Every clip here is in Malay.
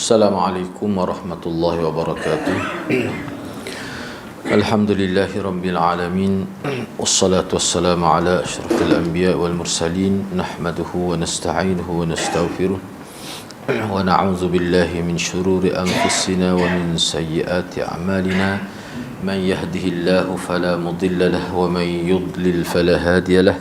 Assalamualaikum warahmatullahi wabarakatuh. Alhamdulillahi rabbil alamin. Wassalatu wassalamu ala asyrafil anbiya wal mursalin. Nahmaduhu wa nasta'inuhu wa nastaghfiruh. Wa na'udzu billahi min shururi anfusina wa min sayyiati a'malina. Man yahdihillahu fala mudilla lahu wa man yudlil fala hadiya lahu.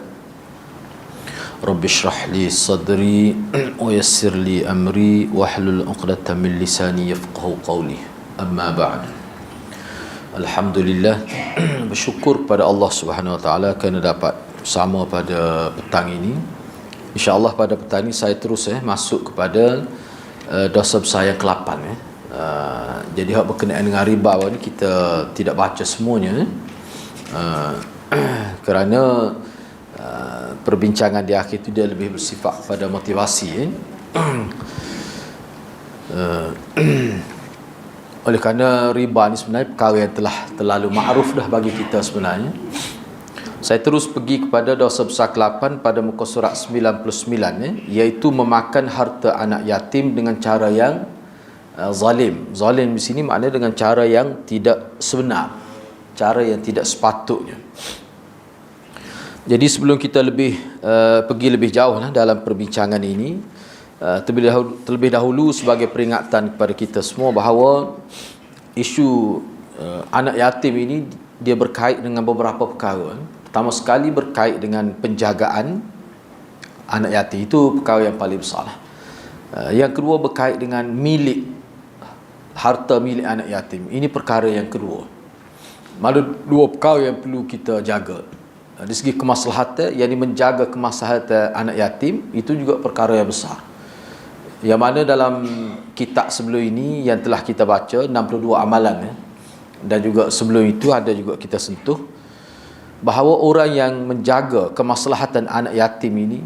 Rabbi shrah li sadri wa yassir li amri wahlul 'uqdatam min lisani yafqahu qawli. Amma ba'd. Alhamdulillah, bersyukur kepada Allah Subhanahu wa taala kerana dapat bersama pada petang ini. Insya-Allah pada petang ini saya terus masuk kepada dosa besar yang ke-8 jadi hak berkenaan dengan riba ni kita tidak baca semuanya kerana perbincangan di akhir itu dia lebih bersifat pada motivasi oleh kerana riba ni sebenarnya perkara yang telah terlalu makruf dah bagi kita sebenarnya. Saya terus pergi kepada dosa besar ke-8 pada muka surat 99 iaitu memakan harta anak yatim dengan cara yang zalim. Zalim di sini maknanya dengan cara yang tidak sebenar, cara yang tidak sepatutnya. Jadi sebelum kita pergi lebih jauh dalam perbincangan ini, terlebih dahulu sebagai peringatan kepada kita semua bahawa isu anak yatim ini dia berkait dengan beberapa perkara. Pertama sekali berkait dengan penjagaan anak yatim, itu perkara yang paling besar. Yang kedua berkait dengan harta milik anak yatim. Ini perkara yang kedua. Maksud dua perkara yang perlu kita jaga. Dari segi kemaslahatan, yang menjaga kemaslahatan anak yatim, itu juga perkara yang besar. Yang mana dalam kitab sebelum ini yang telah kita baca 62 amalan dan juga sebelum itu ada juga kita sentuh bahawa orang yang menjaga kemaslahatan anak yatim ini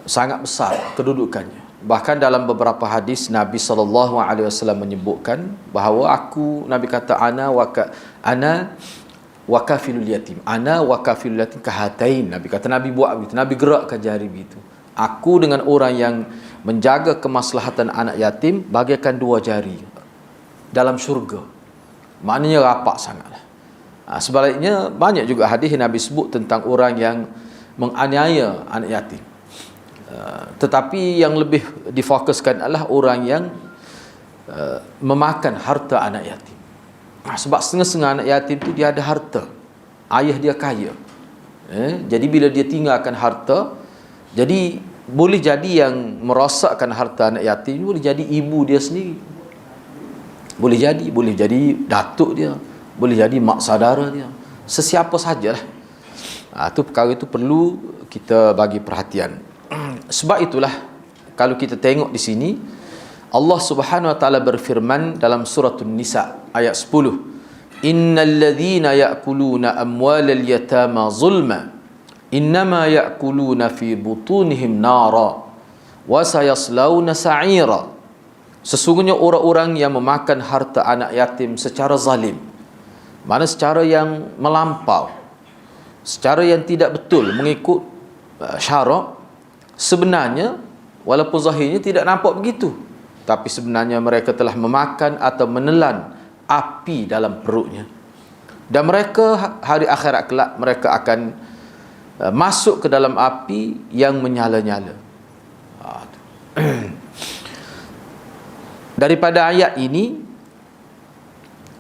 sangat besar kedudukannya. Bahkan dalam beberapa hadis Nabi SAW menyebutkan bahawa Nabi kata ana wakafilul yatim, ana wakafilul yatim kahatain. Nabi kata, Nabi buat begitu, Nabi gerakkan jari begitu. Aku dengan orang yang menjaga kemaslahatan anak yatim bagaikan dua jari dalam syurga. Maknanya rapat sangatlah. Sebaliknya banyak juga hadis Nabi sebut tentang orang yang menganiaya anak yatim. Tetapi yang lebih difokuskan adalah orang yang memakan harta anak yatim. Sebab setengah-setengah anak yatim tu dia ada harta, ayah dia kaya, jadi bila dia tinggalkan harta, jadi boleh jadi yang merosakkan harta anak yatim boleh jadi ibu dia sendiri, boleh jadi datuk dia, boleh jadi mak saudara dia, sesiapa sajalah. Itu perkara itu perlu kita bagi perhatian. Sebab itulah kalau kita tengok di sini Allah Subhanahu wa taala berfirman dalam surah An-Nisa ayat 10, innal ladzina ya'kuluna amwalal yatama zulma innama ya'kuluna fi butunihim nara wa sayaslawna sa'ira. Sesungguhnya orang-orang yang memakan harta anak yatim secara zalim, mana secara yang melampau, secara yang tidak betul mengikut syarak, sebenarnya walaupun zahirnya tidak nampak begitu, tapi sebenarnya mereka telah memakan atau menelan api dalam perutnya. Dan mereka hari akhirat kelak mereka akan masuk ke dalam api yang menyala-nyala. Daripada ayat ini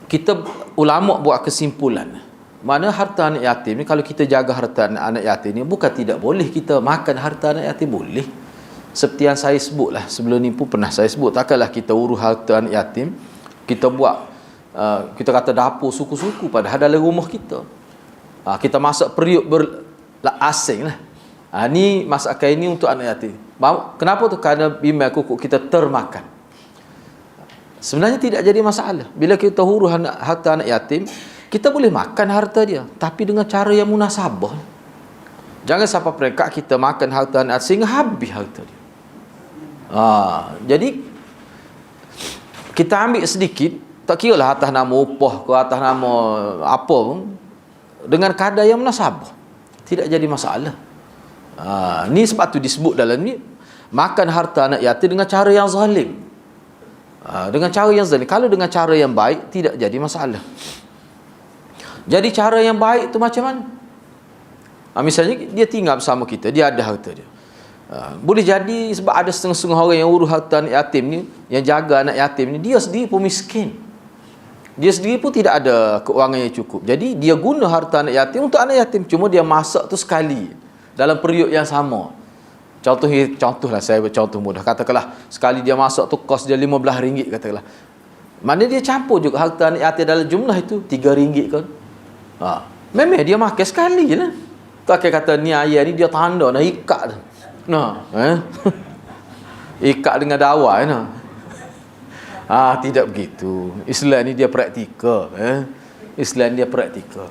kita ulama buat kesimpulan, mana harta anak yatim ni, kalau kita jaga harta anak yatim ni, bukan tidak boleh kita makan harta anak yatim, boleh. Seperti yang saya sebutlah sebelum ni pun pernah saya sebut, takkanlah kita urus harta anak yatim, kita buat kita kata dapur suku-suku padahal dalam rumah kita. Kita masak periuk asing lah. Ni masakan ini untuk anak yatim. Kenapa tu? Kerana bimbang kukuk kita termakan. Sebenarnya tidak jadi masalah. Bila kita urus harta anak yatim, kita boleh makan harta dia, tapi dengan cara yang munasabah. Jangan sampai peringkat kita makan harta anak yatim sehingga habis harta dia. Jadi kita ambil sedikit, tak kira lah atas nama upah ke atas nama apa pun, dengan kadar yang munasabah, tidak jadi masalah. Ni sebab tu disebut dalam ni makan harta anak yatim dengan cara yang zalim. Dengan cara yang zalim. Kalau dengan cara yang baik, tidak jadi masalah. Jadi cara yang baik tu macam mana? Misalnya dia tinggal bersama kita, dia ada harta dia. Boleh jadi sebab ada setengah-setengah orang yang urus harta anak yatim ni, yang jaga anak yatim ni, dia sendiri pun miskin. Dia sendiri pun tidak ada keuangan yang cukup. Jadi dia guna harta anak yatim untuk anak yatim. Cuma dia masak tu sekali dalam periuk yang sama. Contohlah, saya bercontoh mudah. Katakanlah sekali dia masak tu kos dia RM15 katakanlah. Mana dia campur juga harta anak yatim dalam jumlah itu RM3 kan. Memang dia makan sekali je lah. Kakek kata ni ayah ni dia tanda nak ikat tu. Ikat dengan dawai nah. Tidak begitu. Islam ni dia praktikal. Islam dia praktikal.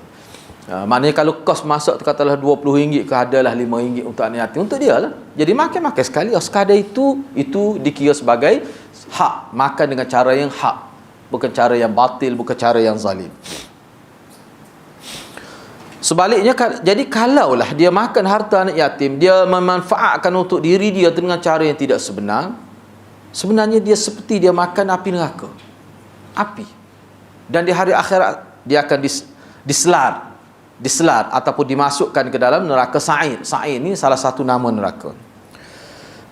Maknanya kalau kos masak tu katalah RM20 ke adalah RM5 untuk anak yatim, untuk dia lah. Jadi makan sekali. Sekadar itu dikira sebagai hak. Makan dengan cara yang hak, bukan cara yang batil, bukan cara yang zalim. Sebaliknya, jadi kalaulah dia makan harta anak yatim, dia memanfaatkan untuk diri dia dengan cara yang tidak sebenar, sebenarnya dia seperti dia makan api neraka. Api. Dan di hari akhirat dia akan diselar ataupun dimasukkan ke dalam neraka Sa'ir. Sa'ir ni salah satu nama neraka.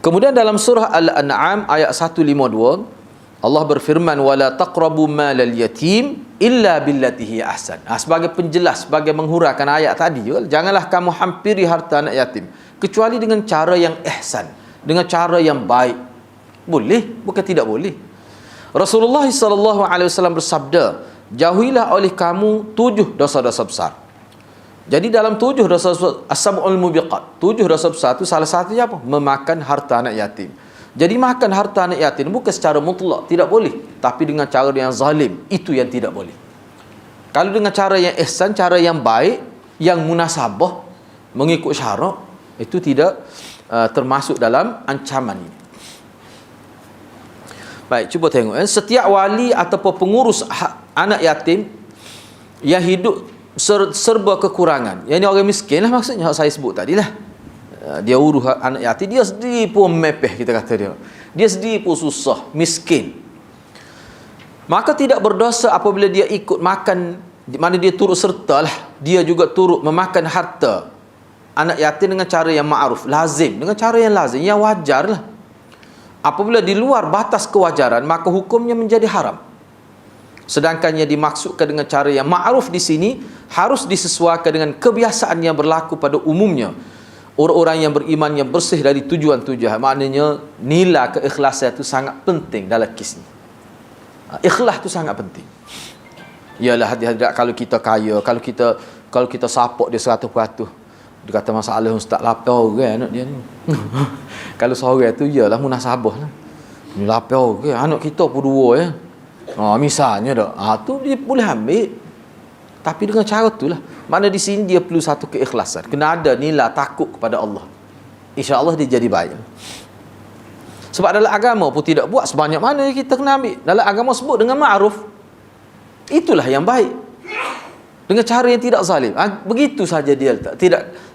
Kemudian dalam surah Al-An'am ayat 152, Allah berfirman, wala taqrabu malal yatim illa billati hi ahsan. Sebagai penjelas, sebagai menghuraikan ayat tadi, janganlah kamu hampiri harta anak yatim kecuali dengan cara yang ihsan, dengan cara yang baik. Boleh, bukan tidak boleh. Rasulullah SAW bersabda, jauhilah oleh kamu 7 dosa-dosa besar. Jadi dalam 7 dosa as-sab'ul mubiqat, 7 dosa besar itu salah satunya apa? Memakan harta anak yatim. Jadi makan harta anak yatim bukan secara mutlak tidak boleh, tapi dengan cara yang zalim, itu yang tidak boleh. Kalau dengan cara yang ihsan, cara yang baik, yang munasabah, mengikut syarak, itu tidak termasuk dalam ancaman ini. Baik, cuba tengok. Setiap wali ataupun pengurus anak yatim yang hidup serba kekurangan, yang ini orang miskin lah maksudnya, saya sebut tadi lah. Dia urus anak yatim, dia sendiri pun mepeh, kita kata dia sendiri pun susah, miskin, maka tidak berdosa apabila dia ikut makan, mana dia turut serta lah, dia juga turut memakan harta anak yatim dengan cara yang ma'ruf, lazim, dengan cara yang lazim, yang wajar lah. Apabila di luar batas kewajaran, maka hukumnya menjadi haram. Sedangkan yang dimaksudkan dengan cara yang ma'ruf di sini harus disesuaikan dengan kebiasaan yang berlaku pada umumnya orang-orang yang beriman, yang bersih dari tujuan-tujuan. Maknanya nilai keikhlasan itu sangat penting dalam kes ni. Ikhlas itu sangat penting. Ialah hadirat kalau kita kaya, kalau kita support dia 100%, dia kata masalah ustaz lapar orang anak dia ni. Kalau seorang tu ialah munasabah lah. Ni lapar orang, anak kita pun 2 ya. Misalnya dak. Tu dia boleh ambil. Tapi dengan cara itulah. Mana di sini dia perlu satu keikhlasan. Kena ada nilai takut kepada Allah. InsyaAllah dia jadi baik. Sebab dalam agama pun tidak buat sebanyak mana kita kena ambil. Dalam agama sebut dengan ma'ruf. Itulah yang baik. Dengan cara yang tidak zalim. Begitu saja dia letak.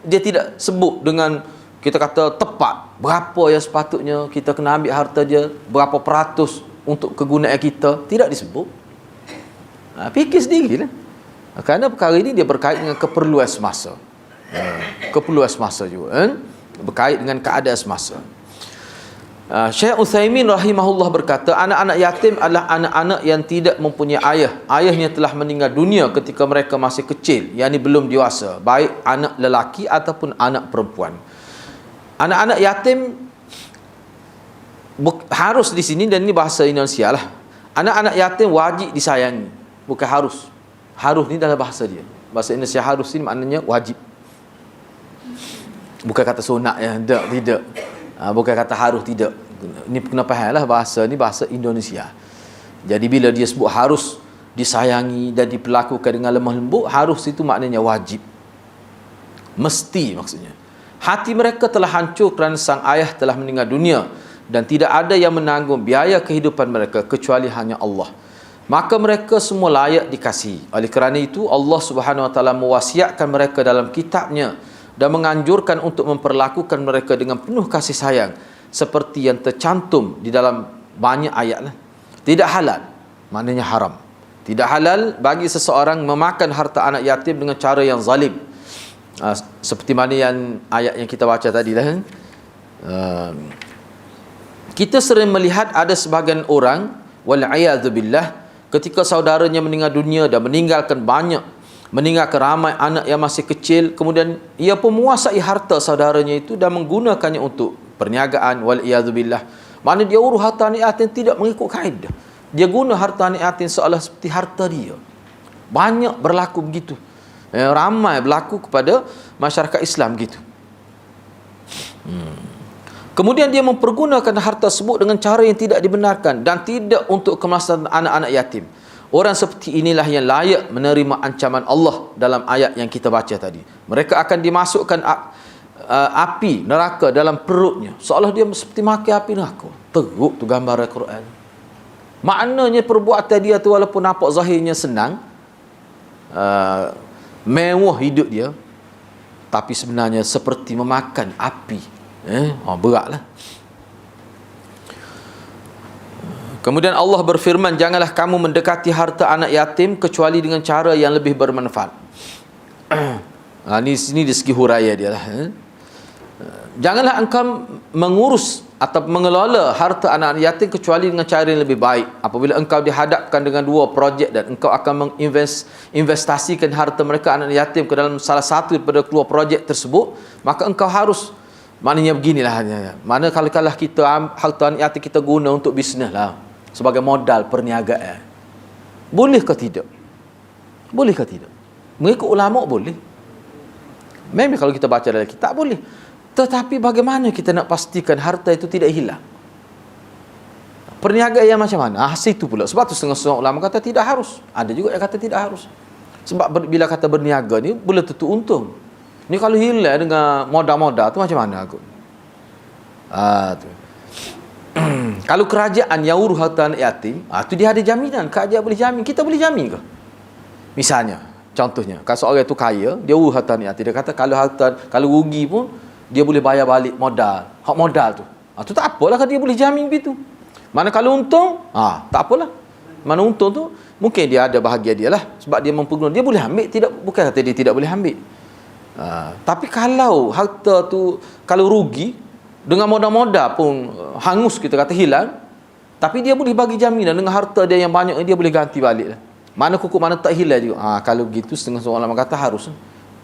Dia tidak sebut dengan kita kata tepat. Berapa yang sepatutnya kita kena ambil harta dia. Berapa peratus untuk kegunaan kita. Tidak disebut. Fikir sendiri lah. Kerana perkara ini dia berkait dengan keperluan semasa. Keperluan semasa juga. Berkait dengan keadaan semasa. Syekh Utsaimin rahimahullah berkata, anak-anak yatim adalah anak-anak yang tidak mempunyai ayah. Ayahnya telah meninggal dunia ketika mereka masih kecil, yakni belum dewasa, baik anak lelaki ataupun anak perempuan. Anak-anak yatim harus di sini, dan ini bahasa Indonesia lah. Anak-anak yatim wajib disayangi, bukan harus. Harus ni dalam bahasa dia. Bahasa Indonesia harus ni maknanya wajib. Bukan kata sunat ya, tidak. Bukan kata harus, tidak. Ini kena faham lah, bahasa ni bahasa Indonesia. Jadi bila dia sebut harus disayangi dan diperlakukan dengan lemah lembut, harus itu maknanya wajib. Mesti maksudnya. Hati mereka telah hancur kerana sang ayah telah meninggal dunia, dan tidak ada yang menanggung biaya kehidupan mereka kecuali hanya Allah. Maka mereka semua layak dikasihi. Oleh kerana itu Allah Subhanahu Wa Taala mewasiatkan mereka dalam kitabnya dan menganjurkan untuk memperlakukan mereka dengan penuh kasih sayang, seperti yang tercantum di dalam banyak ayat. Tidak halal, maknanya haram. Tidak halal bagi seseorang memakan harta anak yatim dengan cara yang zalim. Seperti mana yang ayat yang kita baca tadi lah. Kita sering melihat ada sebahagian orang, wal'iyadzubillah, ketika saudaranya meninggal dunia dan meninggalkan ramai anak yang masih kecil, kemudian ia pun menguasai harta saudaranya itu dan menggunakannya untuk perniagaan, wal'iyadzubillah. Maknanya dia urus harta anak yatim tidak mengikut kaedah. Dia guna harta anak yatim seolah seperti harta dia. Banyak berlaku begitu. Ramai berlaku kepada masyarakat Islam gitu. Kemudian dia mempergunakan harta tersebut dengan cara yang tidak dibenarkan dan tidak untuk kemaslahatan anak-anak yatim. Orang seperti inilah yang layak menerima ancaman Allah dalam ayat yang kita baca tadi. Mereka akan dimasukkan api neraka dalam perutnya, seolah dia seperti makan api neraka. Teruk tu gambar Al-Quran. Maknanya perbuatan dia tu walaupun nampak zahirnya senang, mewah hidup dia, tapi sebenarnya seperti memakan api. Beratlah. Kemudian Allah berfirman, janganlah kamu mendekati harta anak yatim kecuali dengan cara yang lebih bermanfaat. Ini di segi huraya dia lah. Janganlah engkau mengurus atau mengelola harta anak yatim kecuali dengan cara yang lebih baik. Apabila engkau dihadapkan dengan dua projek dan engkau akan menginvestasikan harta mereka anak yatim ke dalam salah satu daripada dua projek tersebut, maka engkau harus, maknanya beginilah. Mana kalau kita harta anak yatim kita guna untuk bisnes lah, sebagai modal perniagaan, boleh ke tidak? Boleh ke tidak? Mengikut ulama boleh. Memang kalau kita baca dalam kitab boleh. Tetapi bagaimana kita nak pastikan harta itu tidak hilang? Perniagaan yang macam mana? Situ pula. Sebab tu setengah-setengah ulama kata tidak harus. Ada juga yang kata tidak harus. Sebab bila kata berniaga ni boleh tentu untung. Ni kalau hilang dengan modal-modal tu macam mana aku? Tu. Kalau kerajaan yang urus harta anak yatim, tu dia ada jaminan. Kerajaan boleh jamin. Kita boleh jamin ke? Misalnya, contohnya, kalau seorang itu kaya, dia urus harta anak yatim. Dia kata kalau rugi pun dia boleh bayar balik modal. Hak modal tu. Tu tak apalah kalau dia boleh jamin begitu. Mana kalau untung, tak apalah. Mana untung tu mungkin dia ada bahagia dia lah, sebab dia memperguna. Dia boleh ambil, bukan kata dia tidak boleh ambil. Tapi kalau harta tu kalau rugi dengan modal-modal pun hangus, kita kata hilang, tapi dia boleh bagi jaminan dengan harta dia yang banyak, dia boleh ganti balik lah. Mana kukuh mana tak hilang juga. Kalau begitu setengah ulama kata harus.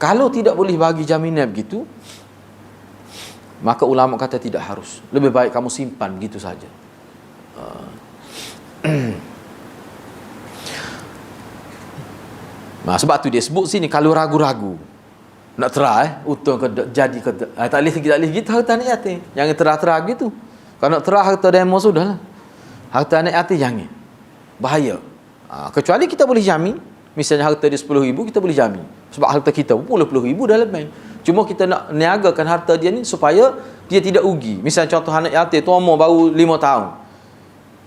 Kalau tidak boleh bagi jaminan begitu, maka ulama kata tidak harus. Lebih baik kamu simpan begitu saja. Sebab tu dia sebut sini, kalau ragu-ragu nak try untung ke jadi ke tak boleh gitu harta anak yatim. Jangan terah-terah gitu. Kalau nak terah harta demo sudahlah. Harta anak yatim jangan. Bahaya. Kecuali kita boleh jamin, misalnya harta dia 10,000 kita boleh jamin. Sebab harta kita pun 10,000 dalam bank. Cuma kita nak niagakan harta dia ni supaya dia tidak rugi. Misalnya contoh anak yatim tu umur baru 5 tahun.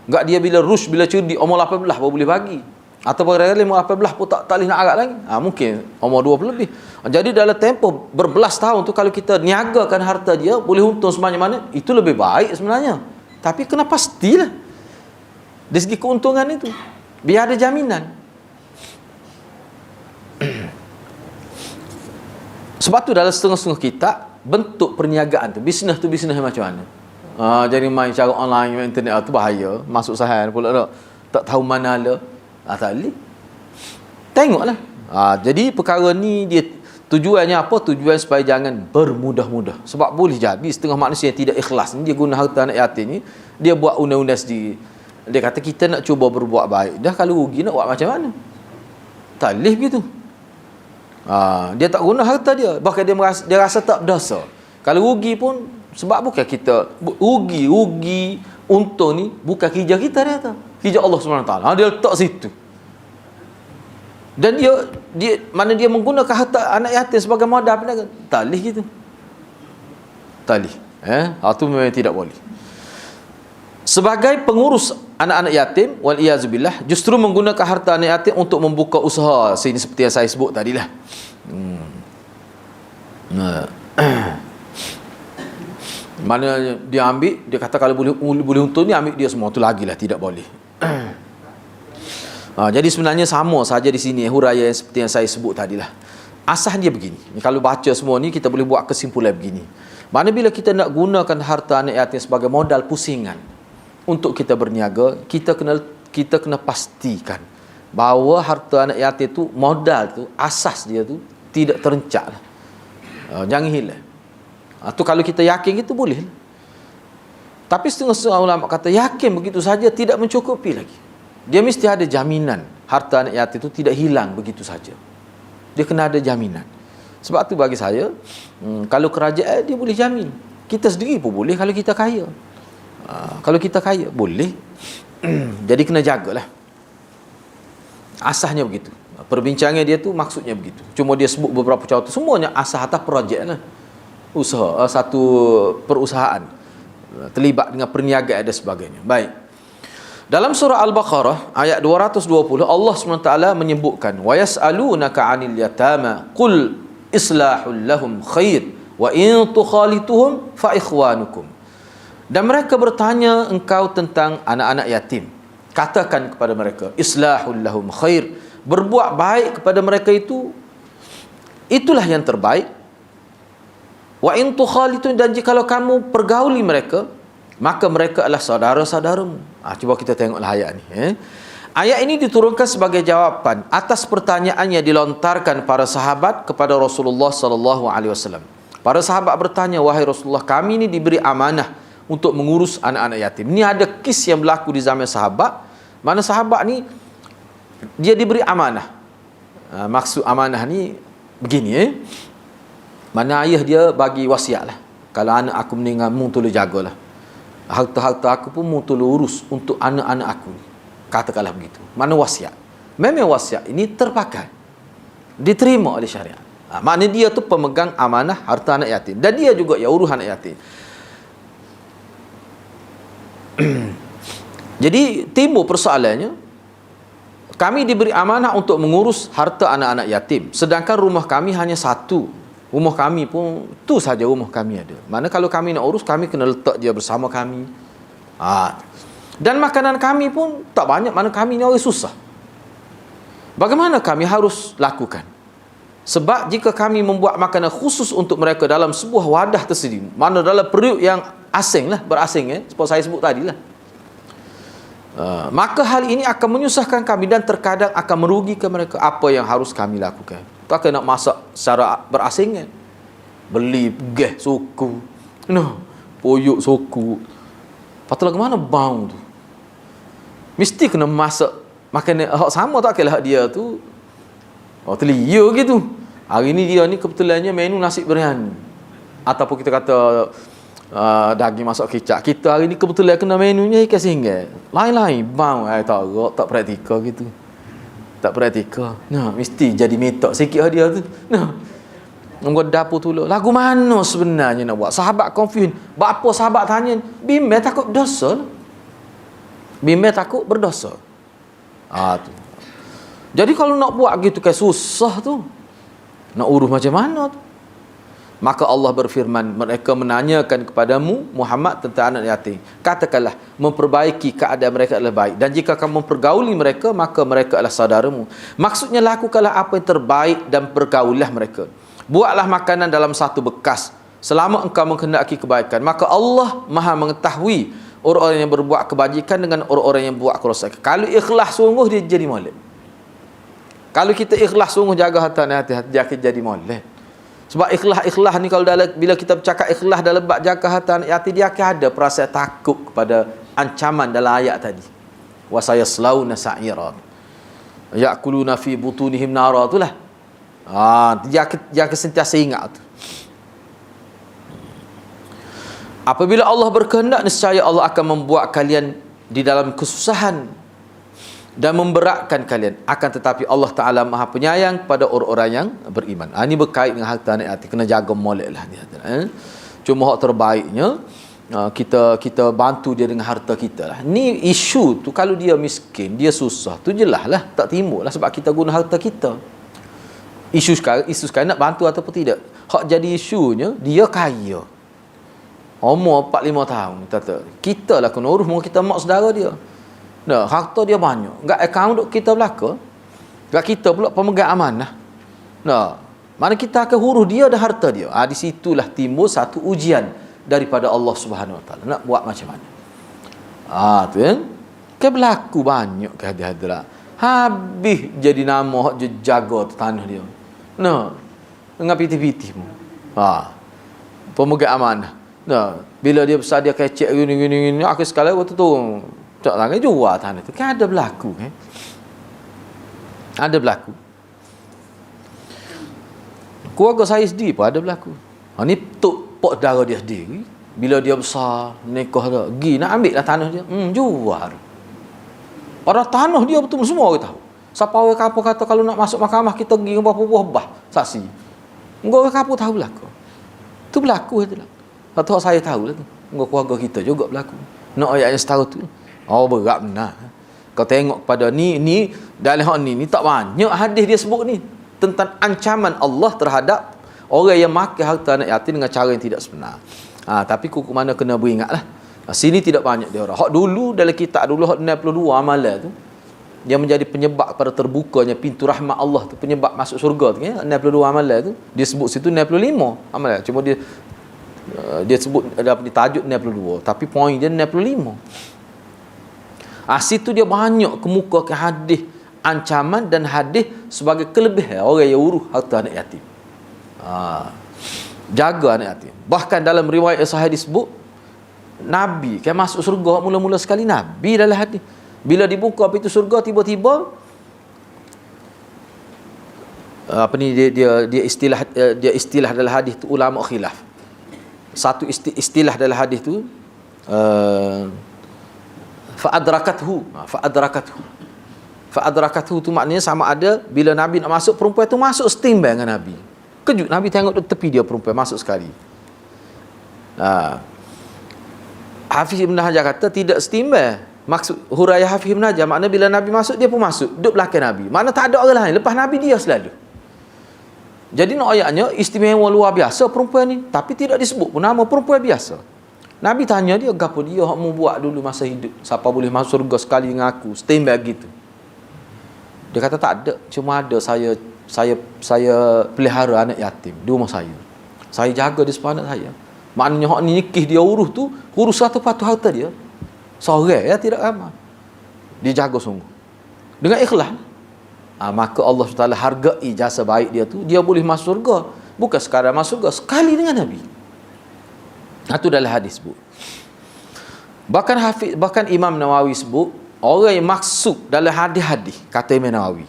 Enggak, dia bila cerdik umur 18 baru boleh bagi. Atau barangkali umur 18 pun tak boleh nak agak lagi. Mungkin umur 20 lebih. Jadi dalam tempoh berbelas tahun tu kalau kita niagakan harta dia boleh untung semacam mana, itu lebih baik sebenarnya. Tapi kena pastilah dari segi keuntungan itu. Biar ada jaminan. Sebab tu dalam setengah-setengah kitab, bentuk perniagaan tu bisnes macam mana. Jadi main cara online, main internet tu bahaya. Masuk sahaya pula tak tahu mana lah. Tak boleh. Tengoklah. Jadi perkara ni dia tujuannya apa? Tujuan supaya jangan bermudah-mudah. Sebab boleh jadi setengah manusia yang tidak ikhlas ni, dia guna harta anak yatim ni, dia buat undang-undang sendiri. Dia kata kita nak cuba berbuat baik. Dah kalau rugi nak buat macam mana? Tak boleh begitu. Dia tak guna harta dia, bahkan dia rasa tak berdosa. Kalau rugi pun sebab bukan kita rugi untung ni bukan kerja kita, dia kata kerja Allah SWT. Dia letak situ. Dan dia mana dia menggunakan harta anak yatim sebagai modal perniagaan. Tak boleh gitu. Tak boleh. Itu memang tidak boleh. Sebagai pengurus anak-anak yatim, wal iyazubillah, justru menggunakan harta anak yatim untuk membuka usaha. Sini seperti yang saya sebut tadilah. Mana dia ambil, dia kata kalau boleh untung ni ambil dia semua, tu lagilah tidak boleh. Jadi sebenarnya sama saja di sini huraian seperti yang saya sebut tadilah. Asas dia begini. Kalau baca semua ni kita boleh buat kesimpulan begini. Mana bila kita nak gunakan harta anak yatim sebagai modal pusingan untuk kita berniaga, kita kena pastikan bahawa harta anak yatim tu modal tu asas dia tu tidak terencak lah. Jangan hilang. Tu kalau kita yakin itu boleh. Tapi setengah-setengah ulama kata yakin begitu saja tidak mencukupi lagi. Dia mesti ada jaminan harta anak yatim itu tidak hilang begitu saja. Dia kena ada jaminan. Sebab tu bagi saya, kalau kerajaan dia boleh jamin. Kita sendiri pun boleh kalau kita kaya. Kalau kita kaya, boleh. Jadi kena jagalah. Asasnya begitu. Perbincangan dia tu maksudnya begitu. Cuma dia sebut beberapa contoh. Semuanya asas atas projek lah. Usaha, satu perusahaan. Terlibat dengan perniagaan dan sebagainya. Baik. Dalam surah Al-Baqarah ayat 220 Allah SWT menyebutkan wa yas'alunaka 'anil yatama qul islahul lahum khair wa in tukhalituhum fa ikhwanukum. Dan mereka bertanya engkau tentang anak-anak yatim. Katakan kepada mereka islahul lahum khair, berbuat baik kepada mereka itulah yang terbaik. Wa in tukhalitun, dan jikalau kamu pergauli mereka maka mereka adalah saudara-saudaramu. Cuba kita tengoklah ayat ni. Ayat ini diturunkan sebagai jawapan atas pertanyaan yang dilontarkan para sahabat kepada Rasulullah sallallahu alaihi wasallam. Para sahabat bertanya, wahai Rasulullah, kami ini diberi amanah untuk mengurus anak-anak yatim. Ini ada kes yang berlaku di zaman sahabat. Mana sahabat ni dia diberi amanah. Maksud amanah ni begini. Mana ayah dia bagi wasiat lah, kalau anak aku meninggal, mu tolong jagalah. Harta-harta aku pun mu tolong urus untuk anak-anak aku. Katakanlah begitu. Mana wasiat? Memang wasiat ini terpakai, diterima oleh syariat. Maknanya dia tu pemegang amanah harta anak yatim, dan dia juga yang urus anak yatim. Jadi timbul persoalannya, kami diberi amanah untuk mengurus harta anak-anak yatim, sedangkan rumah kami hanya satu. Rumah kami pun tu saja rumah kami ada. Mana kalau kami nak urus, kami kena letak dia bersama kami. Dan makanan kami pun tak banyak, mana kami ni orang susah. Bagaimana kami harus lakukan? Sebab jika kami membuat makanan khusus untuk mereka dalam sebuah wadah tersendiri, mana dalam periuk yang asing lah, berasing seperti saya sebut tadi lah, maka hal ini akan menyusahkan kami dan terkadang akan merugikan mereka. Apa yang harus kami lakukan? Tak nak masak secara berasing beli gas suku, poyuk suku, patutlah ke mana bau tu, mesti kena masak makanan sama tak kira dia tu telia gitu. Hari ni dia ni kebetulannya menu nasi biryani, ataupun kita kata daging masak kicap. Kita hari ni kebetulan kena menunya ikan singgah, lain-lain bau, tak praktikal gitu. Tak praktikal. Mesti jadi metok sikit dia tu. Membuat dapur tu lagu mana sebenarnya nak buat? Sahabat confused. Apa sahabat tanya? Bimbel takut dosa. Bimbel takut berdosa. Tu. Jadi kalau nak buat gitu kayak susah tu. Nak urus macam mana tu? Maka Allah berfirman, mereka menanyakan kepadamu Muhammad tentang anak yatim. Katakanlah, memperbaiki keadaan mereka adalah baik. Dan jika kamu mempergauli mereka, maka mereka adalah saudaramu. Maksudnya lakukanlah apa yang terbaik dan pergaulilah mereka. Buatlah makanan dalam satu bekas selama engkau menghendaki kebaikan. Maka Allah Maha mengetahui orang-orang yang berbuat kebajikan dengan orang-orang yang buat kerosakan. Kalau ikhlas sungguh, dia jadi molek. Kalau kita ikhlas sungguh jaga harta hati-hati, dia akan jadi molek. Sebab ikhlas ni kalau bila kita bercakap ikhlas dalam bab jaga harta anak yatim, dia akan ada perasaan takut kepada ancaman dalam ayat tadi. Wa sayaslawna sa'ira. Ya'kuluna fi butunihim nara, itulah. Dia akan sentiasa ingat tu. Apabila Allah berkehendak, nescaya Allah akan membuat kalian di dalam kesusahan dan memberatkan kalian. Akan tetapi Allah Ta'ala Maha Penyayang pada orang-orang yang beriman. Ini berkait dengan harta anak yatim. Kena jaga molek lah dia. Cuma hak terbaiknya, kita bantu dia dengan harta kita lah. Ni isu tu, kalau dia miskin, dia susah, tu jelas lah tak timbul lah, sebab kita guna harta kita. Isu sekarang nak bantu ataupun tidak. Hak jadi isunya, dia kaya, umur 4-5 tahun. Kita lah kena urus, kita mak saudara dia. Nah, harta dia banyak. Enggak akaun duk kita belaka. Enggak kita pula pemegang amanah. Nah, mana kita akan huruf dia dan harta dia. Di situlah timbul satu ujian daripada Allah Subhanahu Wa Taala. Nak buat macam mana? Tu kan. Kan berlaku banyak ke hadirat. Habis jadi nama hak jaga tanah dia. Nah, dengan piti-piti pun. Pemegang amanah. Nah, bila dia besar dia kecek gini akhir sekali waktu tu tak lagi jual tanah tu. Kan ada berlaku kan? Ada berlaku. Keluarga saya sendiri pun ada berlaku. Ni tok pok dara dia sendiri. Bila dia besar, nikah dah, pergi nak ambil lah tanah dia. Jual. Orang tanah dia betul semua orang tahu. Siapa orang kapu kata kalau nak masuk mahkamah kita pergi dengan berapa buah bah saksi. Orang kapu tahu berlaku. Tu berlaku itu lah. Satu saya tahu lah tu. Keluarga kita juga berlaku. Nak ayat yang setara tu. Berat benar. Kau tengok pada ni dalam hal ni tak banyak hadis dia sebut ni tentang ancaman Allah terhadap orang yang makan harta anak yatim dengan cara yang tidak sebenar. Tapi kuku mana kena beringatlah. Sini tidak banyak dia orang. Hak dulu dalam kitab dulu hak 62 amalan tu yang menjadi penyebab pada terbukanya pintu rahmat Allah tu, penyebab masuk syurga tu kan 62 amalan tu. Dia sebut situ 65 amalan. Cuma dia sebut ada tajuk 62 tapi poin dia 65. Situ dia banyak kemukakan hadis ancaman dan hadis sebagai kelebihan orang yang urus harta anak yatim. Jaga anak yatim. Bahkan dalam riwayat sahih disebut Nabi kan masuk surga mula-mula sekali Nabi dalam hadis. Bila dibuka pintu surga tiba-tiba dia istilah dalam hadis tu ulama khilaf. Satu istilah dalam hadis tu Fa'adrakathu tu maknanya sama ada bila Nabi nak masuk, perempuan tu masuk setimbang dengan Nabi. Kejut Nabi tengok tepi dia perempuan masuk sekali. Hafiz Ibn Hajar kata tidak setimbang. Maksud huraian Hafiz Ibn Hajar makna bila Nabi masuk dia pun masuk, duduk belakang Nabi. Makna tak ada orang lain lepas Nabi dia selalu. Jadi nak ayatnya istimewa luar biasa perempuan ni, tapi tidak disebut pun nama perempuan biasa. Nabi tanya dia, gapo dia hak mu buat dulu masa hidup? Siapa boleh masuk surga sekali dengan aku? Setimbang gitu. Dia kata tak ada, cuma ada saya pelihara anak yatim di rumah saya. Saya jaga di sepanjang saya. Maknanya hak ni nikih dia urus tu, urus satu patu harta dia. Seorang ya tidak ramai. Dia jaga sungguh. Dengan ikhlas. Maka Allah SWT hargai jasa baik dia tu, dia boleh masuk surga. Bukan sekadar masuk surga, sekali dengan Nabi. Itu dalam hadis sebut. Bahkan Imam Nawawi sebut orang yang maksud dalam hadis-hadis kata Imam Nawawi.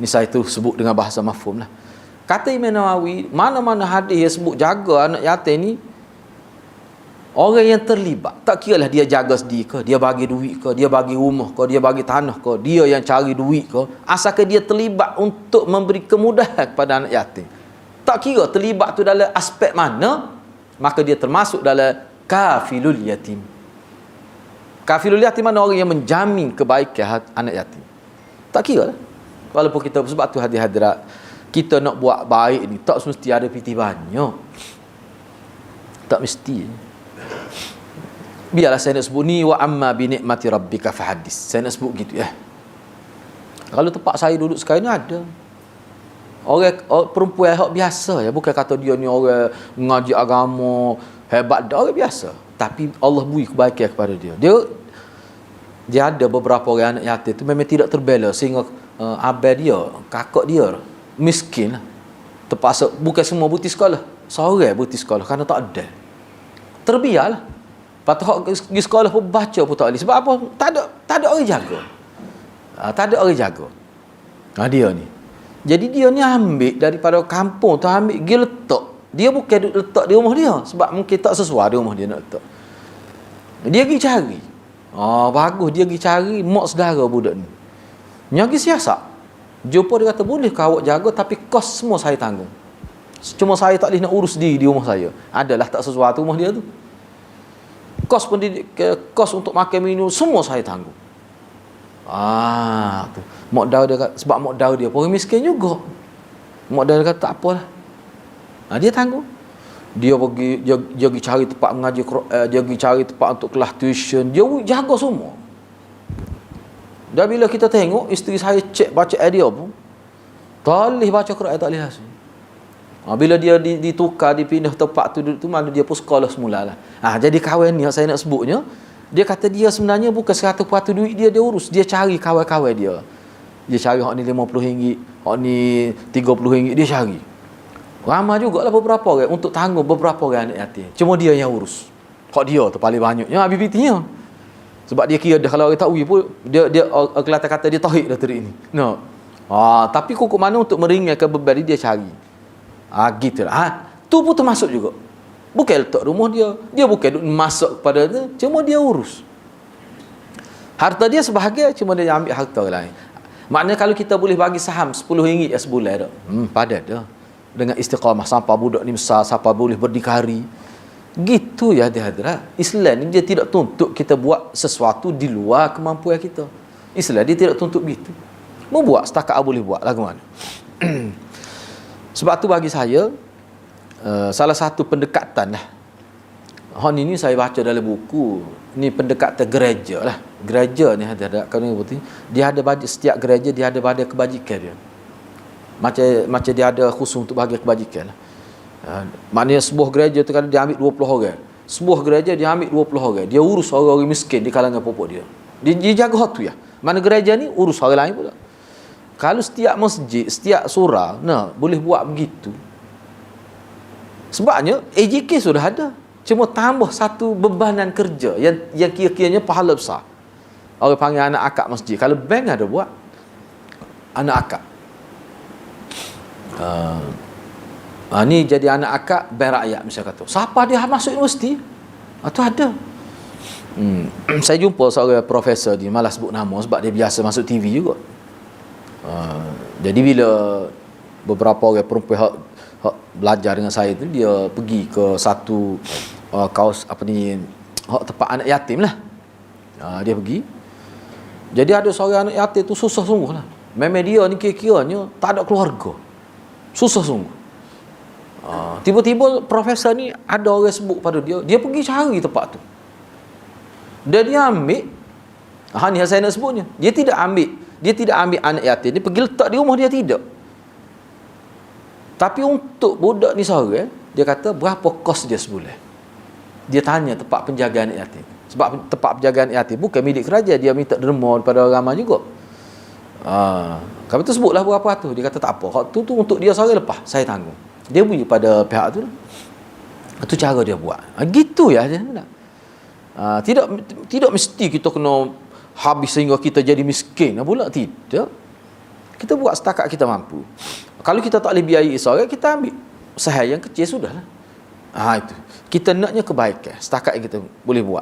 Ni saya tu sebut dengan bahasa mafhum lah. Kata Imam Nawawi, mana-mana hadis yang sebut jaga anak yatim ni orang yang terlibat. Tak kira lah dia jaga sendiri ke, dia bagi duit ke, dia bagi rumah ke, dia bagi tanah ke, dia yang cari duit ke, asalkan dia terlibat untuk memberi kemudahan kepada anak yatim. Tak kira terlibat tu dalam aspek mana, maka dia termasuk dalam kafilul yatim. Kafilul yatim mana orang yang menjamin kebaikan anak yatim. Tak kira lah. Walaupun kita sebab tu hadirat kita nak buat baik ni tak mesti ada piti banyak. Tak mesti. Biarlah saya nak sebut ni wa amma bi nikmati rabbika fahaddis. Saya nak sebut gitu ya. Kalau tempat saya duduk sekarang ni ada orang perempuan hak biasa ya, bukan kata dia ni orang mengaji agama hebat, dah orang biasa. Tapi Allah beri kebaikan kepada dia. Dia ada beberapa orang anak yatim tu memang tidak terbela sehingga abang dia, kakak dia miskin lah. Terpaksa bukan semua berhenti sekolah. Seorang berhenti sekolah kerana tak ada. Terbiarlah. Lepas tu pergi sekolah pun baca pun tak boleh. Sebab apa? Tak ada orang jaga. Tak ada orang jaga. Dia ni. Jadi dia ni ambil daripada kampung tu, ambil pergi letak. Dia bukan letak di rumah dia sebab mungkin tak sesuai di rumah dia nak letak. Dia pergi cari. Bagus dia pergi cari mak saudara budak ni. Dia pergi siasat. Jumpa dia kata, boleh ke awak jaga tapi kos semua saya tanggung. Cuma saya tak boleh nak urus di rumah saya. Adalah tak sesuatu rumah dia tu. Kos pendidik, kos untuk makan minum semua saya tanggung. Tu. Mak dau dia kata, sebab mak dau dia orang miskin juga. Mak dau dia kata tak apalah. Dia tanggung. Dia pergi cari tempat mengaji Quran, dia pergi cari tempat untuk kelas tuition, dia jaga semua. Dan bila kita tengok isteri saya cek baca dia pun tak boleh baca Quran, tak boleh hasil. Bila dia ditukar, dipindah tempat tu duduk tu, mana dia pun sekolah semula lah. Jadi kawan ni saya nak sebutnya, dia kata dia sebenarnya bukan 100% duit dia urus, dia cari kawan-kawan dia. Dia cari hak ni RM50, hak ni RM30 dia cari. Ramai jugalah beberapa orang untuk tanggung beberapa orang anak yatim. Cuma dia yang urus. Hak dia tu paling banyaknya BPT-nya. Sebab dia kira dah, kalau orang takwi pun dia Kelantan kata dia tauhid dah terik ni. No. Tapi kok mana untuk meringankan beban dia cari. Gitu lah. Tu pun termasuk juga. Bukan letak rumah dia. Dia bukan masuk kepada tu, cuma dia urus. Harta dia sebahagian, cuma dia ambil harta orang lain. Maknanya kalau kita boleh bagi saham RM10 sebulan dah. Padat dah. Dengan istiqamah sampai budak ni besar, sampai boleh berdikari. Gitu ya dia hadrat. Islam ni dia tidak tuntut kita buat sesuatu di luar kemampuan kita. Islam dia tidak tuntut gitu. Mau buat setakat boleh buat lagu mana. Sebab tu bagi saya salah satu pendekatan lah. Ni saya baca dalam buku. Ni pendekatan gereja lah. Gereja ni ada kalau dia ada bajet, setiap gereja dia ada bajet kebajikan dia. Macam dia ada khusus untuk bahagian kebajikan lah. Maknanya sebuah gereja tu kalau dia ambil 20 orang. Sebuah gereja dia ambil 20 orang. Dia urus orang-orang miskin di kalangan popok dia. Dia jaga hak tu ya. Mana gereja ni urus orang lain pula. Kalau setiap masjid, setiap surau, boleh buat begitu. Sebabnya AJK sudah ada. Cuma tambah satu bebanan kerja yang kira-kiranya pahala besar. Orang panggil anak akak masjid. Kalau bank ada buat anak akak. Ni jadi anak akak bank rakyat misalnya kata. Siapa dia masuk universiti? Tu ada. Saya jumpa seorang profesor dia, malas sebut nama sebab dia biasa masuk TV juga. Jadi bila beberapa orang perempuan hak belajar dengan saya tu, dia pergi ke satu kaos hak tempat anak yatim lah. Dia pergi. Jadi ada seorang anak yatim tu susah sungguh lah. Memang dia ni kira-kiranya tak ada keluarga. Susah sungguh. Tiba-tiba profesor ni ada orang sebut pada dia, dia pergi cari tempat tu. Dan dia ambil ni yang saya nak sebutnya. Dia tidak ambil anak yatim, dia pergi letak di rumah dia, tidak. Tapi untuk budak ni seorang, dia kata berapa kos dia sebulan. Dia tanya tempat penjagaan anak yatim. Sebab tempat penjagaan anak yatim bukan milik kerajaan, dia minta derma pada orang ramai juga. Kami tu sebutlah berapa tu. Dia kata tak apa, hak tu untuk dia seorang lepas, saya tanggung. Dia bunyi pada pihak tu lah. Itu cara dia buat. Gitu ya. Tidak mesti kita kena habis sehingga kita jadi miskin pula, tidak. Kita buat setakat kita mampu. Kalau kita tak boleh biayai seorang, kita ambil sahaya yang kecil sudahlah. Itu kita naknya kebaikan setakat yang kita boleh buat.